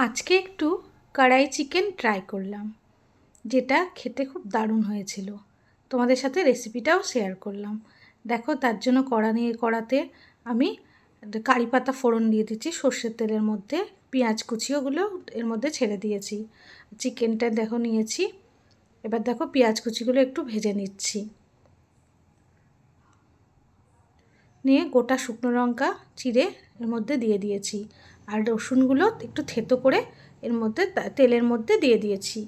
আজকে একটু কড়াই চিকেন ট্রাই করলাম, যেটা খেতে খুব দারুণ হয়েছিল। তোমাদের সাথে রেসিপিটাও শেয়ার করলাম। দেখো, তার জন্য কড়াতে আমি কারি পাতা ফোড়ন দিয়ে দিচ্ছি সর্ষের তেলের মধ্যে। পেঁয়াজ কুচিওগুলো এর মধ্যে ছেড়ে দিয়েছি। চিকেনটা দেখো নিয়েছি। এবার দেখো পেঁয়াজ কুচিগুলো একটু ভেজে নিচ্ছি। নিয়ে গোটা শুকনো লঙ্কা চিড়ে এর মধ্যে দিয়ে দিয়েছি। আর রসুনগুলো একটু থেতো করে এর মধ্যে তেলের মধ্যে দিয়ে দিয়েছি।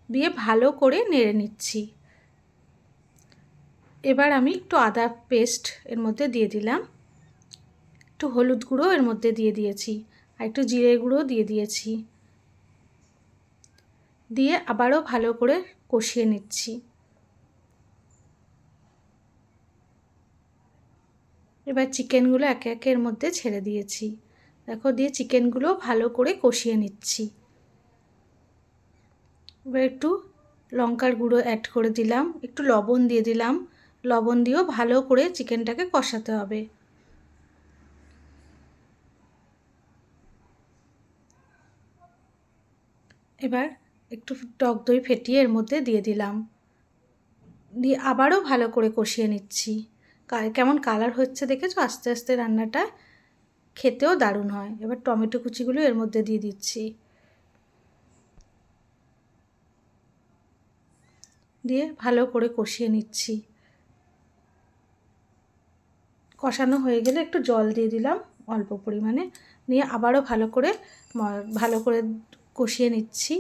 দিয়ে ভালো করে নেড়ে নিচ্ছি। এবার আমি একটু আদা পেস্ট এর মধ্যে দিয়ে দিলাম। একটু হলুদ গুঁড়ো এর মধ্যে দিয়ে দিয়েছি। আর একটু জিরে গুঁড়ো দিয়ে দিয়েছি। দিয়ে আবারও ভালো করে কষিয়ে নিচ্ছি। এবার চিকেনগুলো একে একে এর মধ্যে ছেড়ে দিয়েছি। দেখো, দিয়ে চিকেনগুলো ভালো করে কষিয়ে নিচ্ছি। এবার একটু লঙ্কার গুঁড়ো অ্যাড করে দিলাম, একটু লবণ দিয়ে দিলাম। লবণ দিয়েও ভালো করে চিকেনটাকে কষাতে হবে। এবার একটু টক দই ফেটিয়ে এর মধ্যে দিয়ে দিলাম। দিয়ে আবারও ভালো করে কষিয়ে নিচ্ছি। কেমন কালার হচ্ছে দেখেছো? আস্তে আস্তে রান্নাটা খেতেও দারুণ হয়। এবার টমেটো কুচিগুলো এর মধ্যে দিয়ে দিচ্ছি। দিয়ে ভালো করে কষিয়ে নিচ্ছি। কষানো হয়ে গেলে একটু জল দিয়ে দিলাম অল্প পরিমাণে। নিয়ে আবারও ভালো করে কষিয়ে নিচ্ছি।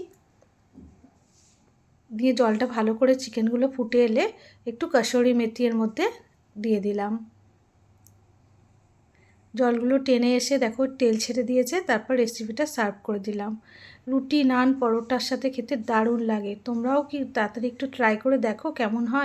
দিয়ে জলটা ভালো করে চিকেনগুলো ফুটে এলে একটু কাসুরি মেথি এর মধ্যে দিয়ে দিলাম। জলগুলো টেনে এসে দেখো তেল ছেড়ে দিয়েছে। তারপর রেসিপিটা সার্ভ করে দিলাম। রুটি, নান, পরোটার সাথে খেতে দারুণ লাগে। তোমরাও কি তাড়াতাড়ি একটু ট্রাই করে দেখো কেমন হয়।